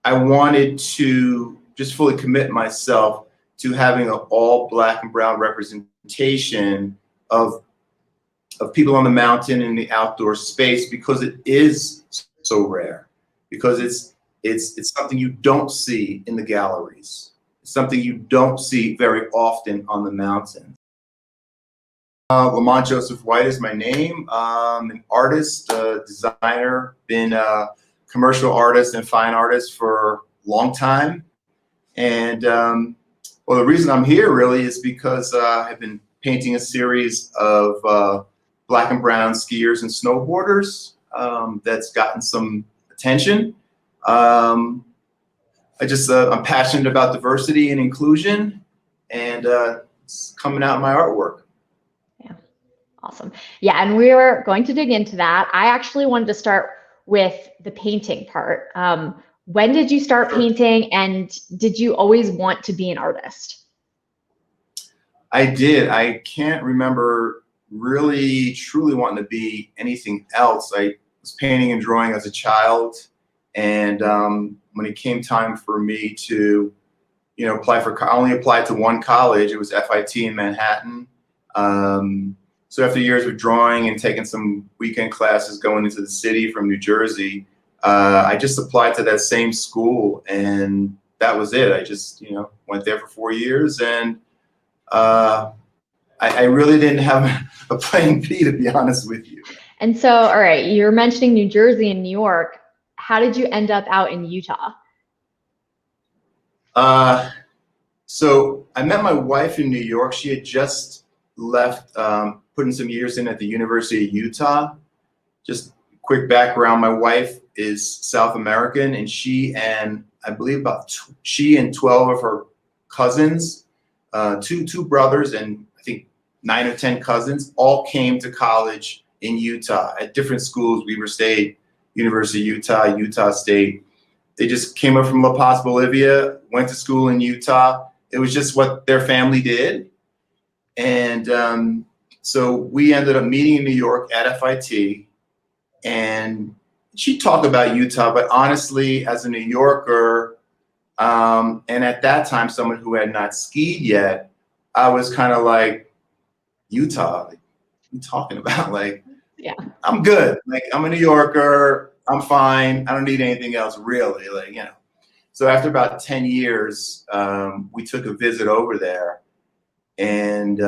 I wanted to just fully commit myself to having an all Black and brown representation of people on the mountain in the outdoor space, because it is so rare, because it's something you don't see in the galleries. It's something you don't see very often on the mountain. Lamont Joseph White is my name. An artist, a designer, been a commercial artist and fine artist for a long time. And well, the reason I'm here really is because I've been painting a series of Black and brown skiers and snowboarders that's gotten some attention. I'm passionate about diversity and inclusion, and it's coming out in my artwork. Yeah, awesome. Yeah, and we were going to dig into that. I actually wanted to start with the painting part. When did you start painting, and did you always want to be an artist? I did. I can't remember really truly wanting to be anything else. I was painting and drawing as a child, and when it came time for me to, apply for, I only applied to one college. It was FIT in Manhattan. So after years of drawing and taking some weekend classes going into the city from New Jersey, I just applied to that same school, and that was it. I just, went there for 4 years, and I really didn't have a plan B, to be honest with you. And so, all right, you're mentioning New Jersey and New York. How did you end up out in Utah? So I met my wife in New York. She had just left, putting some years in at the University of Utah. Just quick background, my wife is South American, and she and I believe she and 12 of her cousins, two brothers and I think 9 or 10 cousins, all came to college in Utah at different schools: Weber State, University of Utah, Utah State. They just came up from La Paz, Bolivia, went to school in Utah. It was just what their family did. And so we ended up meeting in New York at FIT, and she talked about Utah, but honestly, as a New Yorker, and at that time, someone who had not skied yet, I was kind of like, Utah, like, what are you talking about? Like, yeah, I'm good. Like, I'm a New Yorker. I'm fine. I don't need anything else, really. Like, So after about 10 years, we took a visit over there, and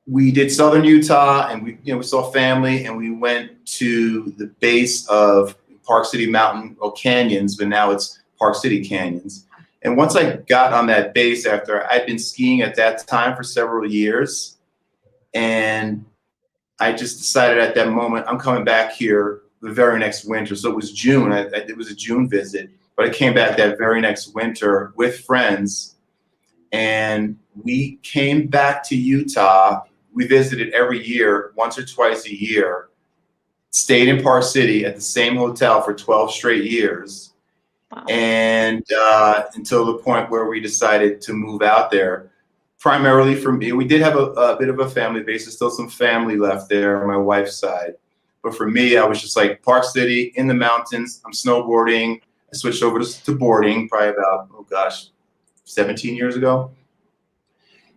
we did Southern Utah, and we saw family, and we went to the base of Park City Mountain, or Canyons, but now it's Park City Canyons. And once I got on that base, after I'd been skiing at that time for several years, and I just decided at that moment, I'm coming back here the very next winter. So it was June. It was a June visit, but I came back that very next winter with friends, and we came back to Utah. We visited every year, once or twice a year, stayed in Park City at the same hotel for 12 straight years. Wow. And until the point where we decided to move out there. Primarily for me, we did have a bit of a family base. There's still some family left there on my wife's side. But for me, I was just like, Park City, in the mountains, I'm snowboarding. I switched over to boarding probably about, 17 years ago.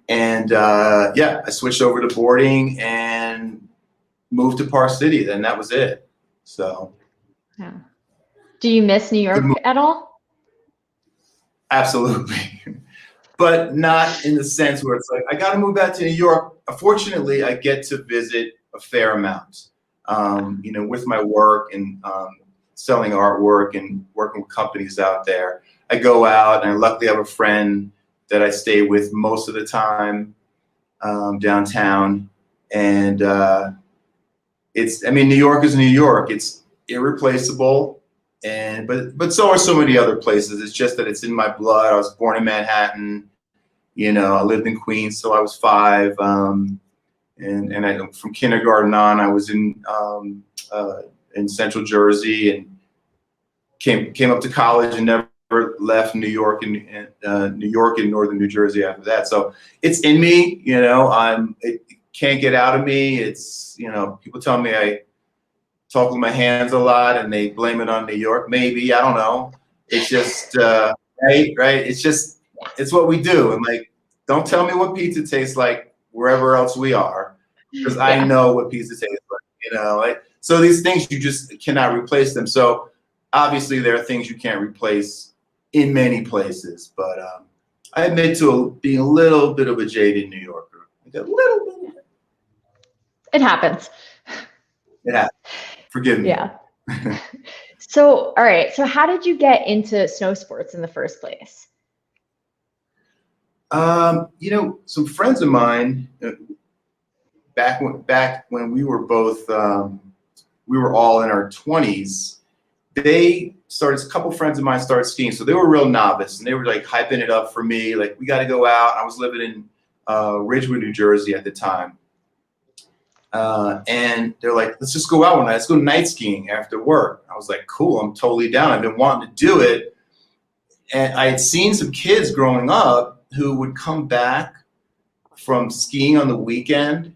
And yeah, I switched over to boarding and moved to Park City, then that was it. So. Yeah. Do you miss New York at all? Absolutely. But not in the sense where it's like, I got to move back to New York. Fortunately, I get to visit a fair amount, with my work and selling artwork and working with companies out there. I go out, and I luckily have a friend that I stay with most of the time downtown. And New York is New York. It's irreplaceable. But so are so many other places. It's just that it's in my blood. I was born in Manhattan. I lived in Queens till I was 5. And from kindergarten on, I was in Central Jersey, and came up to college and never left New York and Northern New Jersey after that. So it's in me. It can't get out of me. It's people tell me talk with my hands a lot, and they blame it on New York. Maybe, I don't know. It's just right. It's what we do. And like, don't tell me what pizza tastes like wherever else we are, because I Yeah. know what pizza tastes like. Like, so these things you just cannot replace them. So obviously there are things you can't replace in many places, but I admit to being a little bit of a jaded New Yorker. Like a little bit. It happens. It happens. Forgive me. Yeah. So, all right. So how did you get into snow sports in the first place? Some friends of mine, back when we were both, we were all in our 20s. A couple friends of mine started skiing, so they were real novice, and they were like hyping it up for me. Like, we got to go out. I was living in Ridgewood, New Jersey at the time, and they're like, "Let's just go out one night. Let's go night skiing after work." I was like, "Cool, I'm totally down. I've been wanting to do it." And I had seen some kids growing up who would come back from skiing on the weekend,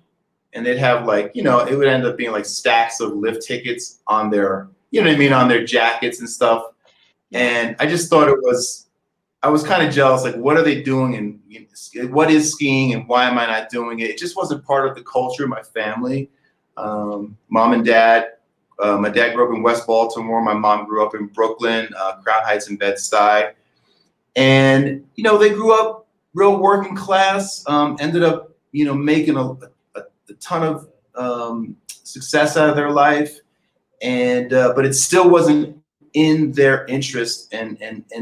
and they'd have like, it would end up being like stacks of lift tickets on their, on their jackets and stuff. And I just thought I was kind of jealous. Like, what are they doing? And what is skiing, and why am I not doing it? It just wasn't part of the culture of my family. Mom and dad, my dad grew up in West Baltimore. My mom grew up in Brooklyn, Crown Heights and Bed-Stuy. And, they grew up real working class, ended up, making a ton of success out of their life. And but it still wasn't in their interest and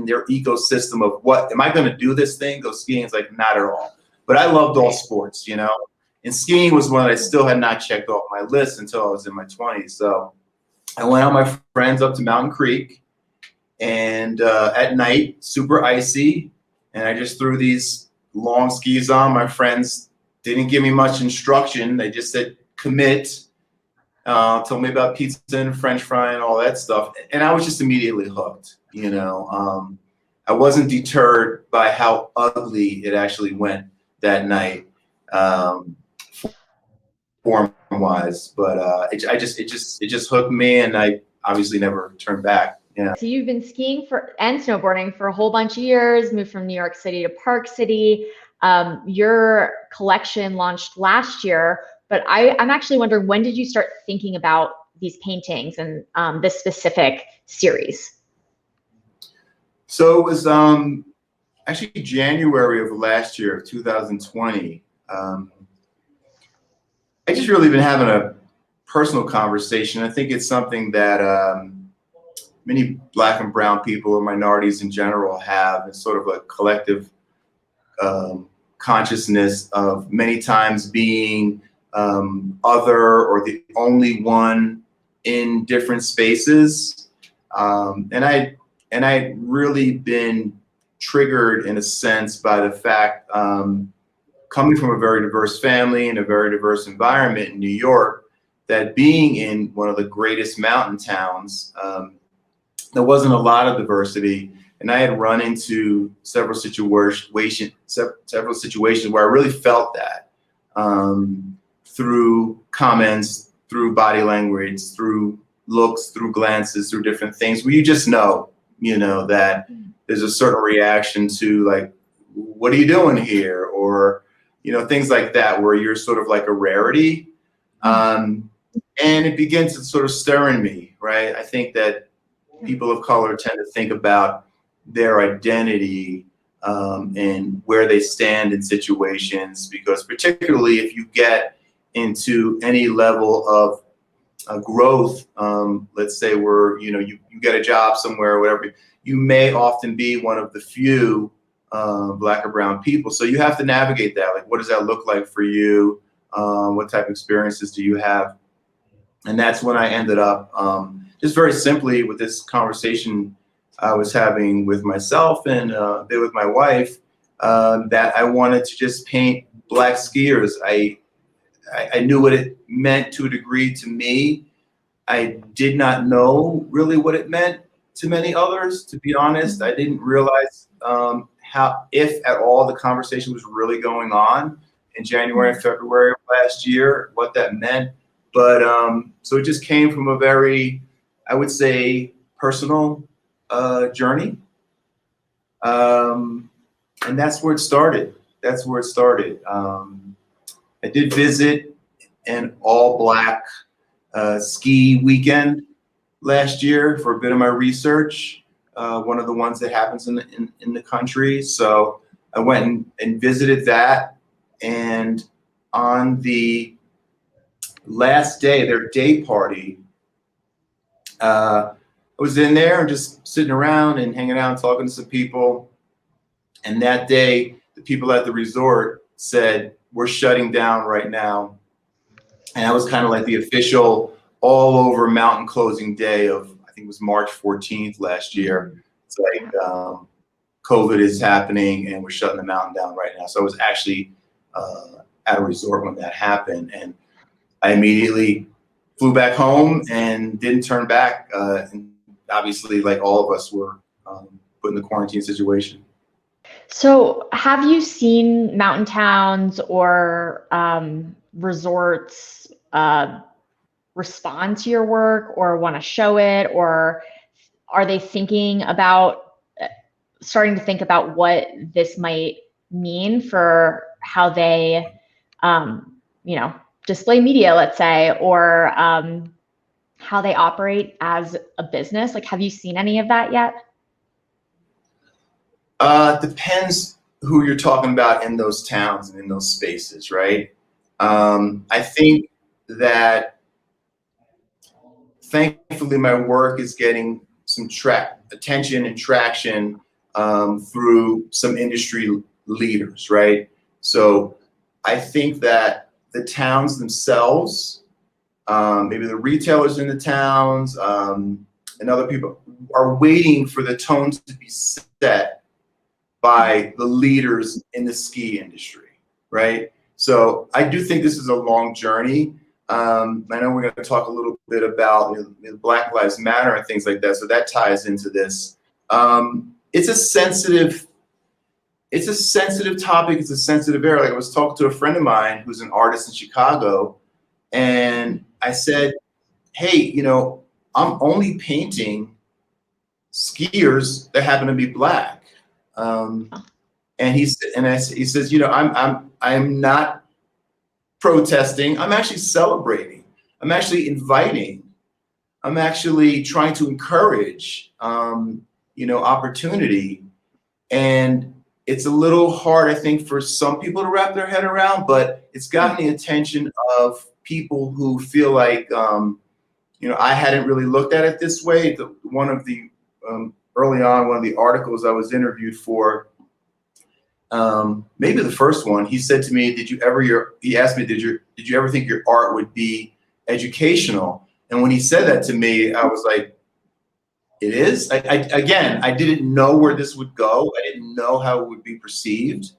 their ecosystem of, what am I going to do this thing? Go skiing? It's like, not at all. But I loved all sports, and skiing was one that I still had not checked off my list until I was in my 20s. So I went out with my friends up to Mountain Creek, and at night, super icy, and I just threw these long skis on. My friends didn't give me much instruction. They just said, commit. Told me about pizza and French fry and all that stuff, and I was just immediately hooked. I wasn't deterred by how ugly it actually went that night, form wise. But it just hooked me, and I obviously never turned back. Yeah. So you've been skiing and snowboarding for a whole bunch of years, moved from New York City to Park City. Your collection launched last year, but I'm actually wondering, when did you start thinking about these paintings and this specific series? So it was actually January of last year, of 2020. I just really been having a personal conversation. I think it's something that many Black and brown people, or minorities in general, have. It's sort of a collective consciousness of many times being other, or the only one in different spaces. And I'd really been triggered, in a sense, by the fact, coming from a very diverse family and a very diverse environment in New York, that being in one of the greatest mountain towns, there wasn't a lot of diversity. And I had run into several situations where I really felt that, through comments, through body language, through looks, through glances, through different things, where you just know, that there's a certain reaction to, like, what are you doing here? Or, things like that, where you're sort of like a rarity. And it begins to sort of stir in me, right? I think that people of color tend to think about their identity and where they stand in situations, because particularly if you get into any level of growth, let's say where, you get a job somewhere or whatever, you may often be one of the few Black or brown people. So you have to navigate that. Like, what does that look like for you? What type of experiences do you have? And that's when I ended up, just very simply, with this conversation I was having with myself and with my wife, that I wanted to just paint Black skiers. I knew what it meant to a degree to me. I did not know really what it meant to many others, to be honest. I didn't realize how, if at all, the conversation was really going on in January and February of last year, what that meant. But so it just came from a very, I would say, personal journey. And that's where it started. That's where it started. I did visit an all-black ski weekend last year for a bit of my research. One of the ones that happens in the country. So I went and visited that. And on the last day, their day party, I was in there and just sitting around and hanging out and talking to some people. And that day, the people at the resort said, "We're shutting down right now." And that was kind of like the official all over mountain closing day of, I think it was March 14th last year. It's like COVID is happening and we're shutting the mountain down right now. So I was actually at a resort when that happened. And I immediately flew back home and didn't turn back. And obviously, like all of us were put in the quarantine situation. So have you seen mountain towns or resorts respond to your work or want to show it, or are they thinking about starting to think about what this might mean for how they display media, let's say, or how they operate as a business? Like, have you seen any of that yet? Depends who you're talking about in those towns and in those spaces, right? I think that thankfully my work is getting some attention and traction through some industry leaders, right? So I think that the towns themselves, maybe the retailers in the towns, and other people are waiting for the tones to be set by the leaders in the ski industry, right? So I do think this is a long journey. I know we're going to talk a little bit about Black Lives Matter and things like that, so that ties into this. It's a sensitive topic. It's a sensitive area. Like, I was talking to a friend of mine who's an artist in Chicago, and I said, "Hey, I'm only painting skiers that happen to be Black." And he says, I'm not protesting. I'm actually celebrating. I'm actually inviting. I'm actually trying to encourage, opportunity. And it's a little hard, I think, for some people to wrap their head around, but it's gotten the attention of people who feel like, I hadn't really looked at it this way. Early on, one of the articles I was interviewed for, maybe the first one, he said to me, he asked me, did you ever think your art would be educational? And when he said that to me, I was like, it is? I didn't know where this would go. I didn't know how it would be perceived.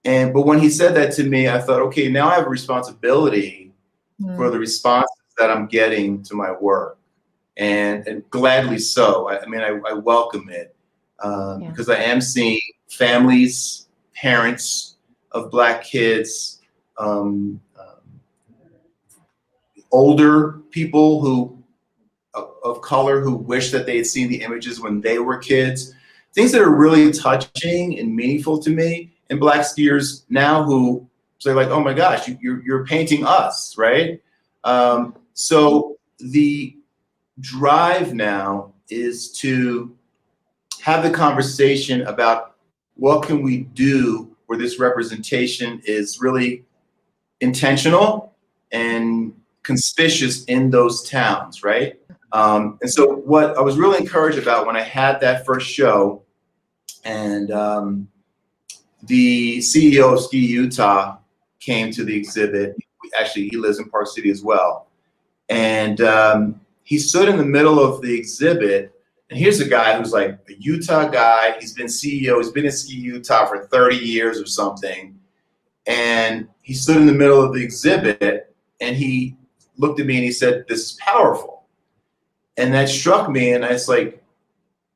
But when he said that to me, I thought, okay, now I have a responsibility for the responses that I'm getting to my work. And gladly so. I welcome it because I am seeing families, parents of Black kids, older people of color who wish that they had seen the images when they were kids. Things that are really touching and meaningful to me, and Black skiers now who say like, "Oh my gosh, you're painting us," right? So the drive now is to have the conversation about what can we do where this representation is really intentional and conspicuous in those towns, right? And so what I was really encouraged about when I had that first show, and the CEO of Ski Utah came to the exhibit. Actually, he lives in Park City as well. And he stood in the middle of the exhibit, and here's a guy who's like a Utah guy. He's been CEO, he's been in Ski Utah for 30 years or something. And he stood in the middle of the exhibit, and he looked at me and he said, "This is powerful." And that struck me, and I was like,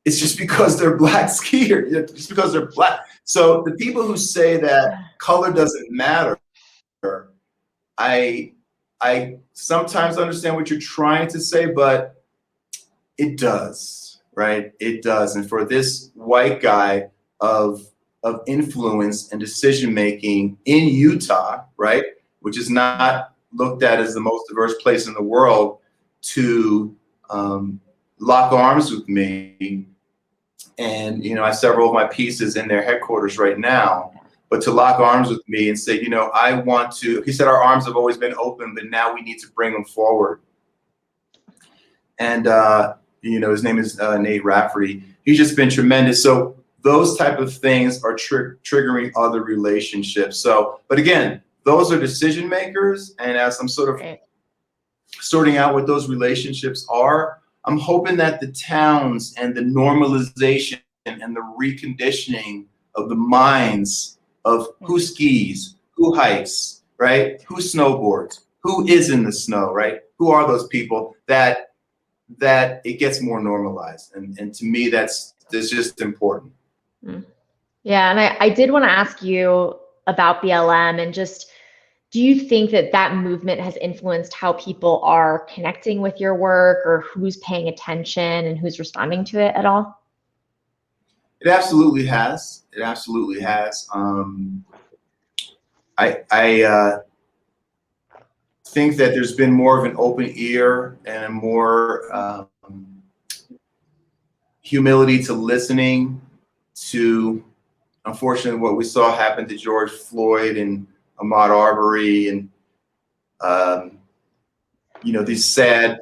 it's just because they're Black skiers, just because they're Black. So the people who say that color doesn't matter, I I sometimes understand what you're trying to say, but it does, right? It does. And for this white guy of influence and decision making in Utah, right, which is not looked at as the most diverse place in the world, to lock arms with me. And I have several of my pieces in their headquarters right now. But to lock arms with me and say, I want to. He said our arms have always been open, but now we need to bring them forward. And his name is Nate Rafferty. He's just been tremendous. So those type of things are triggering other relationships. So, but again, those are decision makers. And as I'm sort of sorting out what those relationships are, I'm hoping that the towns and the normalization and the reconditioning of the minds of who skis, who hikes, right? Who snowboards, who is in the snow, right? Who are those people that it gets more normalized. And to me, that's just important. Yeah, and I did want to ask you about BLM and just, do you think that movement has influenced how people are connecting with your work, or who's paying attention and who's responding to it at all? It absolutely has. It absolutely has. I think that there's been more of an open ear and a more humility to listening to, unfortunately, what we saw happen to George Floyd and Ahmaud Arbery, and these sad,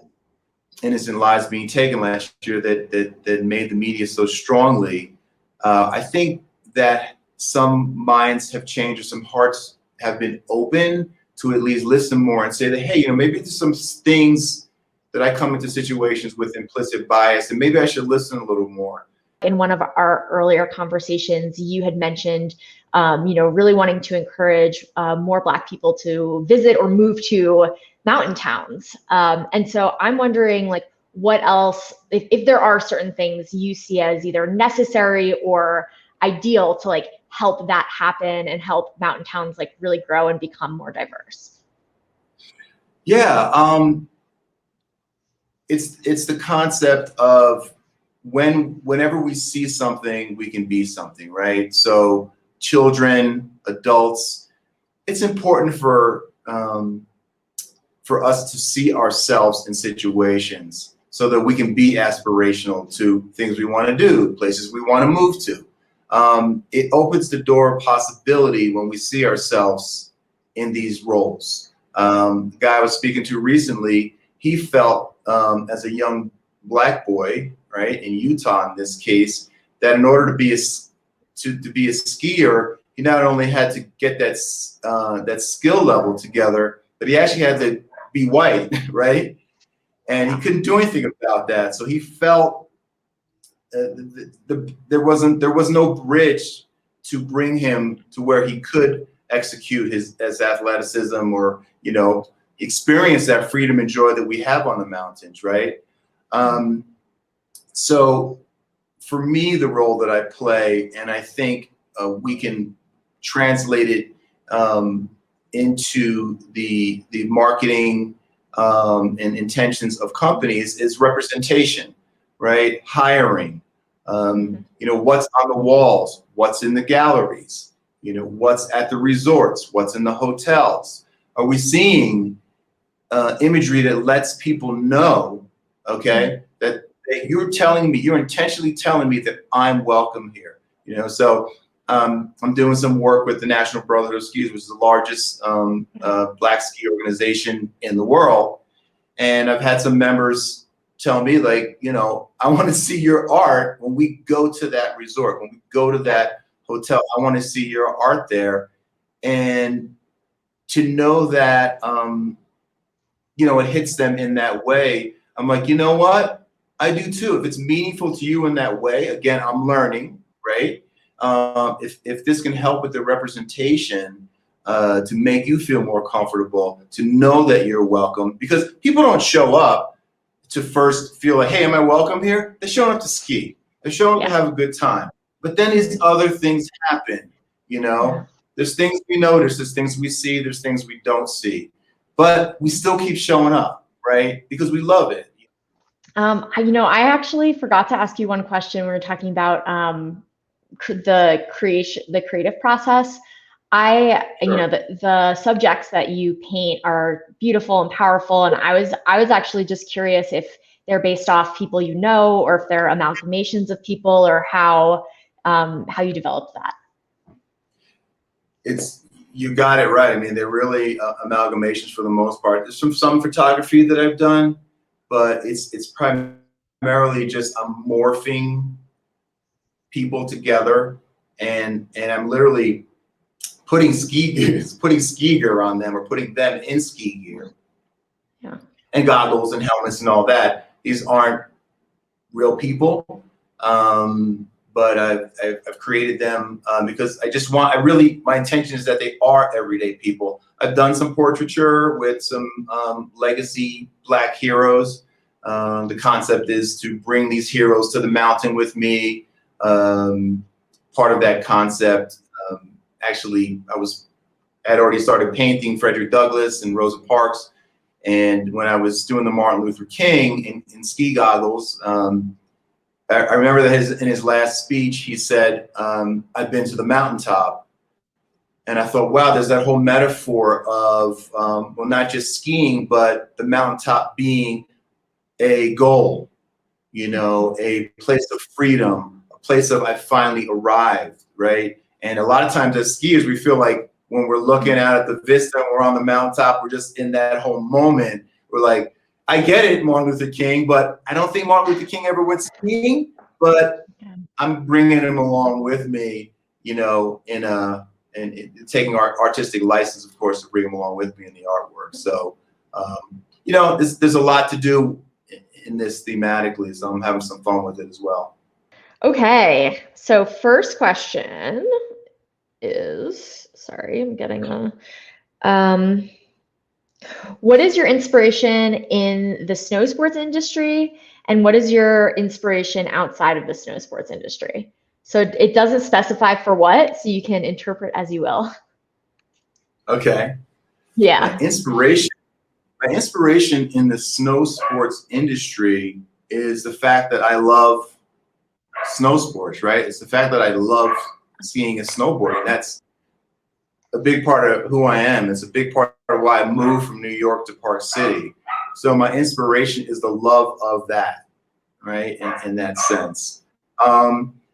innocent lives being taken last year that made the media so strongly. I think that some minds have changed, or some hearts have been open to at least listen more and say that, hey, maybe there's some things that I come into situations with implicit bias, and maybe I should listen a little more. In one of our earlier conversations, you had mentioned, really wanting to encourage more Black people to visit or move to mountain towns. And so I'm wondering, what else, if there are certain things you see as either necessary or ideal to help that happen and help mountain towns really grow and become more diverse. Yeah, it's the concept of whenever we see something, we can be something, right? So children, adults, it's important for us to see ourselves in situations so that we can be aspirational to things we want to do, places we want to move to. It opens the door of possibility when we see ourselves in these roles. The guy I was speaking to recently, he felt as a young Black boy, right, in Utah in this case, that in order to be a skier, he not only had to get that skill level together, but he actually had to be white, right? And he couldn't do anything about that. So he felt there was no bridge to bring him to where he could execute his athleticism, or experience that freedom and joy that we have on the mountains, right? So for me, the role that I play, and I think we can translate it into the marketing and intentions of companies, is representation, right? Hiring, what's on the walls, what's in the galleries, what's at the resorts, what's in the hotels. Are we seeing imagery that lets people know, okay, that you're intentionally telling me that I'm welcome here, So I'm doing some work with the National Brotherhood of Skiers, which is the largest Black ski organization in the world. And I've had some members tell me, I want to see your art when we go to that resort, when we go to that hotel. I want to see your art there. And to know that, it hits them in that way, I'm like, you know what? I do too. If it's meaningful to you in that way, again, I'm learning, right? If this can help with the representation, to make you feel more comfortable, to know that you're welcome, because people don't show up to first feel like, hey, am I welcome here? They're showing up to ski. They're showing up to have a good time. But then these other things happen, There's things we notice, there's things we see, there's things we don't see. but we still keep showing up, right? Because we love it. I actually forgot to ask you one question. We were talking about the creative process. Sure. The subjects that you paint are beautiful and powerful, and I was actually just curious if they're based off people you know, or if they're amalgamations of people, or how you developed that. You got it right. I mean, they're really amalgamations for the most part. There's some photography that I've done, but it's primarily just I'm morphing people together, and I'm literally putting ski gear on them, or putting them in ski gear, Yeah. and goggles and helmets and all that. These aren't real people, but I've created them because my intention is that they are everyday people. I've done some portraiture with some legacy Black heroes. The concept is to bring these heroes to the mountain with me. Part of that concept, actually, I had already started painting Frederick Douglass and Rosa Parks. And when I was doing the Martin Luther King in ski goggles, I remember that in his last speech, he said, I've been to the mountaintop. And I thought, wow, there's that whole metaphor of, well, not just skiing, but the mountaintop being a goal, a place of freedom, a place of I finally arrived, right? And a lot of times as skiers, we feel like when we're looking out at the vista and we're on the mountaintop, we're just in that whole moment. We're like, I get it, Martin Luther King, but I don't think Martin Luther King ever went skiing, but I'm bringing him along with me, and taking our artistic license, of course, to bring him along with me in the artwork. So, there's a lot to do in this thematically, so I'm having some fun with it as well. Okay, so first question is, sorry, I'm getting what is your inspiration in the snow sports industry, and what is your inspiration outside of the snow sports industry? So it doesn't specify for what, so you can interpret as you will. Okay. Yeah. My inspiration in the snow sports industry is the fact that I love snow sports, right? It's the fact that I love skiing and snowboarding. That's a big part of who I am. It's a big part of why I moved from New York to Park City. So my inspiration is the love of that, right? In that sense.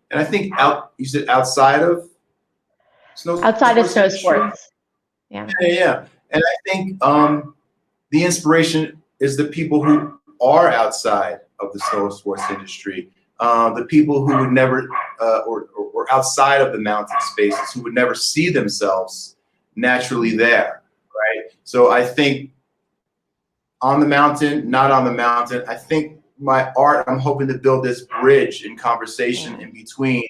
And I think you said outside of snow Outside of sports snow industry? sports. Yeah. Yeah. And I think the inspiration is the people who are outside of the snow sports industry. The people who would never, or outside of the mountain spaces, who would never see themselves naturally there, right? So I think on the mountain, not on the mountain, I think my art, I'm hoping to build this bridge in conversation in between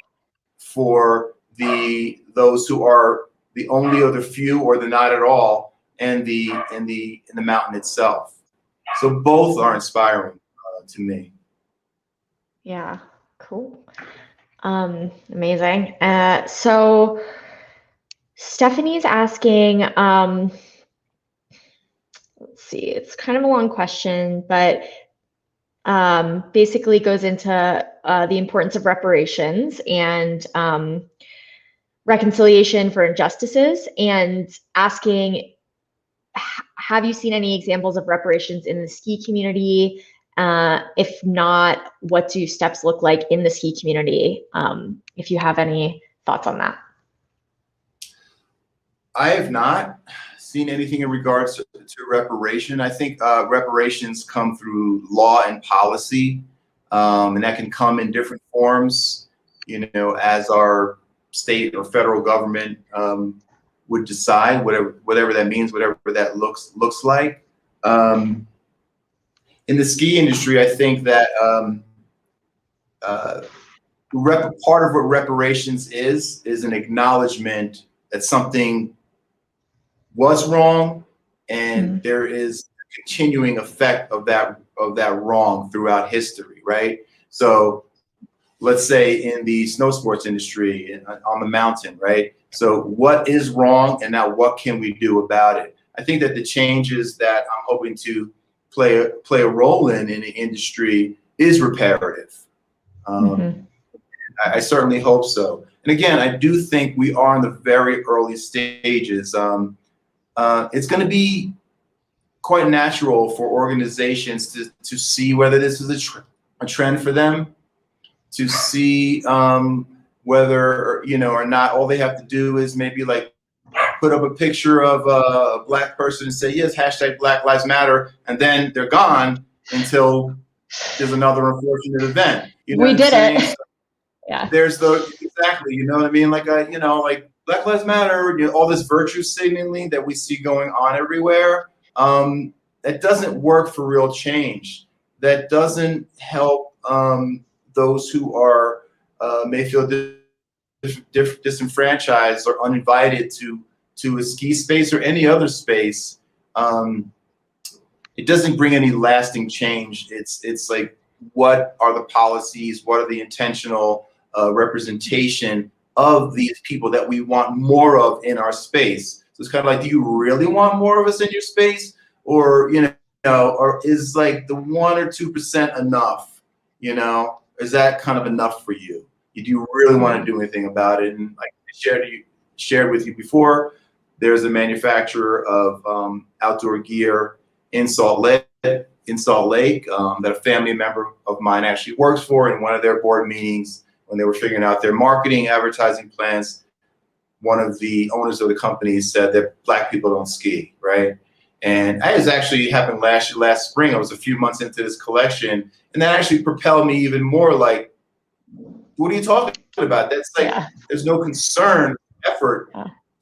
for those who are the only or the few or the not at all, and the mountain itself. So both are inspiring to me. Yeah, cool. Amazing. So Stephanie's asking, let's see, it's kind of a long question, but basically goes into the importance of reparations and reconciliation for injustices, and asking, have you seen any examples of reparations in the ski community? If not, what do steps look like in the ski community? If you have any thoughts on that. I have not seen anything in regards to reparation. I think reparations come through law and policy, and that can come in different forms, as our state or federal government would decide, whatever that means, whatever that looks like. In the ski industry, I think that part of what reparations is an acknowledgement that something was wrong, and there is a continuing effect of that wrong throughout history, right? So let's say in the snow sports industry on the mountain, right? So what is wrong, and now what can we do about it? I think that the changes that I'm hoping to play a role in the industry is reparative. I certainly hope so. And again, I do think we are in the very early stages. It's going to be quite natural for organizations to see whether this is a trend for them, to see whether, or not. All they have to do is maybe like put up a picture of a Black person and say, yes, hashtag Black Lives Matter, and then they're gone until there's another unfortunate event. We did it. So, yeah. There's exactly, you know what I mean? Like, like Black Lives Matter, all this virtue signaling that we see going on everywhere. That doesn't work for real change. That doesn't help those who are may feel disenfranchised or uninvited to a ski space or any other space. It doesn't bring any lasting change. It's like, what are the policies? What are the intentional representation of these people that we want more of in our space? So it's kind of like, do you really want more of us in your space? Or, or is like the 1 or 2% enough? Is that kind of enough for you? Do you really want to do anything about it? And like I shared with you before, there's a manufacturer of outdoor gear in Salt Lake that a family member of mine actually works for. In one of their board meetings, when they were figuring out their marketing, advertising plans, one of the owners of the company said that Black people don't ski, right? And that has actually happened last spring. I was a few months into this collection, and that actually propelled me even more. Like, what are you talking about? That's like, there's no concern, effort,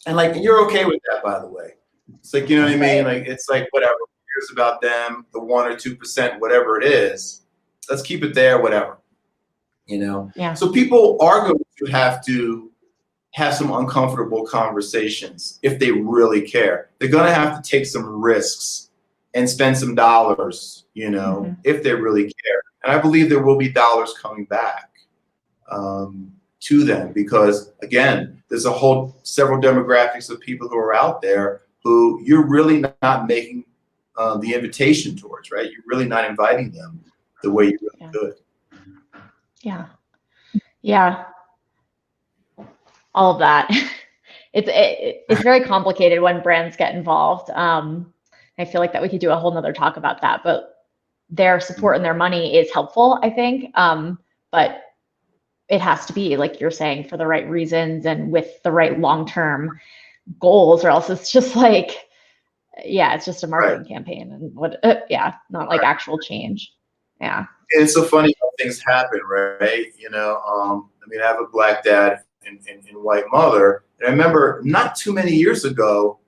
and like, you're okay with that, by the way. It's like, you know what I mean? Like, it's like, whatever. It's about them, the 1 or 2%, whatever it is. Let's keep it there, whatever. So people are going to have some uncomfortable conversations if they really care. They're going to have to take some risks and spend some dollars, if they really care. And I believe there will be dollars coming back to them, because again, there's several demographics of people who are out there who you're really not making the invitation towards, right? You're really not inviting them the way you really could. Yeah. All of that. It's very complicated when brands get involved. I feel like that we could do a whole nother talk about that, but their support and their money is helpful, I think. But it has to be, like you're saying, for the right reasons and with the right long-term goals, or else it's just like, it's just a marketing campaign, and not like actual change. And it's so funny how things happen, right? I have a Black dad and white mother. And I remember not too many years ago,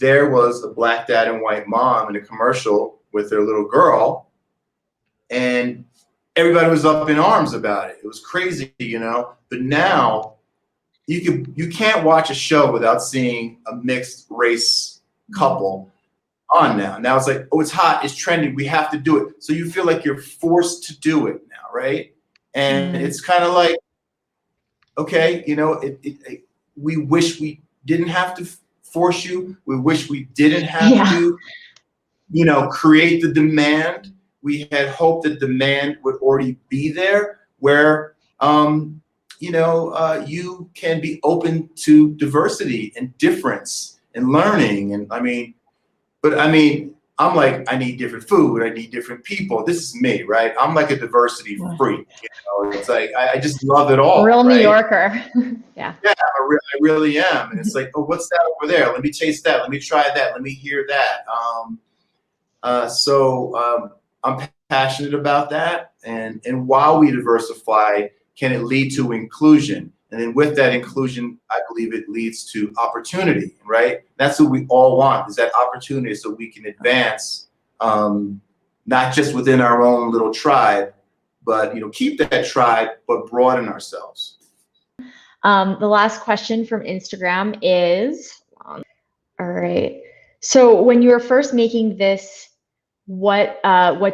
there was a Black dad and white mom in a commercial with their little girl, and everybody was up in arms about it. It was crazy, But now you can't watch a show without seeing a mixed race couple on now. Now it's like, oh, it's hot, it's trending, we have to do it. So you feel like you're forced to do it now, right? And it's kind of like, okay, we wish we didn't have to force you. We wish we didn't have to, create the demand. We had hoped that demand would already be there, where, you can be open to diversity and difference and learning. And I'm like, I need different food. I need different people. This is me, right? I'm like a diversity freak. It's like, I just love it all. Real right? New Yorker. Yeah, I really am. And it's like, oh, what's that over there? Let me taste that. Let me try that. Let me hear that. So I'm passionate about that. And while we diversify, can it lead to inclusion? And then with that inclusion, I believe it leads to opportunity, right? That's what we all want, is that opportunity, so we can advance, not just within our own little tribe, but keep that tribe, but broaden ourselves. The last question from Instagram is, all right. So when you were first making this, what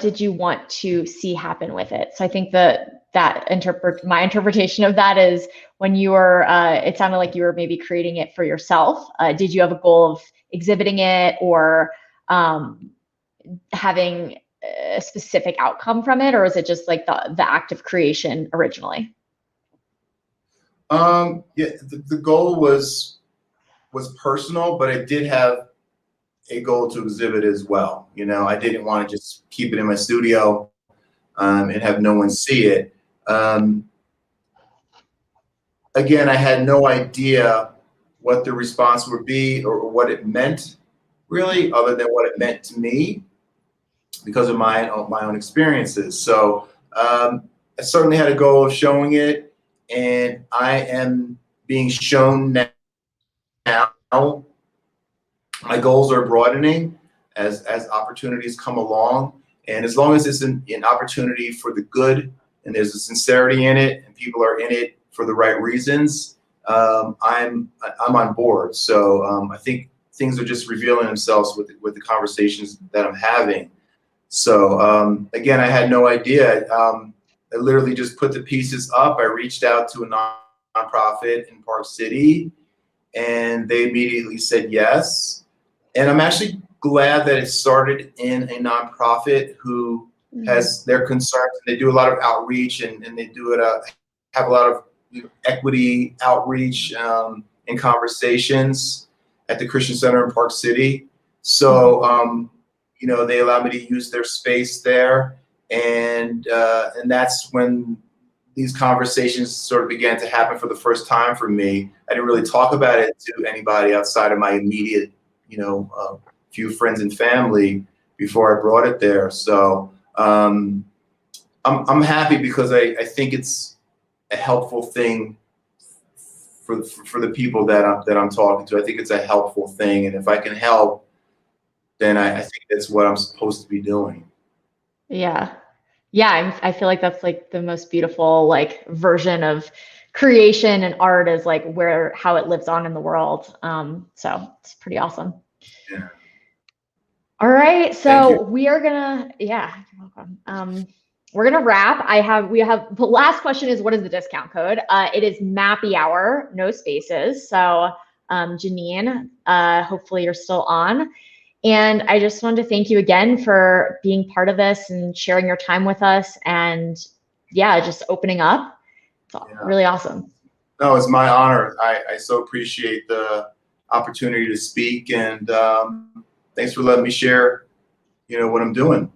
did you want to see happen with it? So I think the my interpretation of that is when you were, it sounded like you were maybe creating it for yourself. Did you have a goal of exhibiting it or having a specific outcome from it, or is it just like the act of creation originally? Yeah, the goal was personal, but I did have a goal to exhibit as well. You know, I didn't want to just keep it in my studio and have no one see it. Again, I had no idea what the response would be or what it meant, really, other than what it meant to me because of my own experiences. So I certainly had a goal of showing it, and I am being shown now. My goals are broadening as opportunities come along, and as long as it's an opportunity for the good and there's a sincerity in it and people are in it for the right reasons, I'm on board. So I think things are just revealing themselves with the conversations that I'm having. So again, I had no idea. I literally just put the pieces up. I reached out to a nonprofit in Park City, and they immediately said yes. And I'm actually glad that it started in a nonprofit who has their concerns. They do a lot of outreach, and they do it have a lot of equity outreach and conversations at the Christian Center in Park City. So you know, they allowed me to use their space there, and that's when these conversations sort of began to happen for the first time for me. I didn't really talk about it to anybody outside of my immediate, you know, few friends and family before I brought it there. So I'm happy because I think it's a helpful thing for the people that I'm talking to. I think it's a helpful thing, and if I can help, then I think that's what I'm supposed to be doing. Yeah. Yeah, I feel like that's like the most beautiful like version of creation and art is like how it lives on in the world. So it's pretty awesome. Yeah. All right, Thank you. so we are gonna, yeah, you're welcome. We're gonna wrap. We have the last question is what is the discount code? It is Mappy Hour, no spaces. So Janine, hopefully you're still on. And I just wanted to thank you again for being part of this and sharing your time with us and yeah, just opening up. It's really awesome. No, it's my honor. I so appreciate the opportunity to speak, and thanks for letting me share, you know, what I'm doing.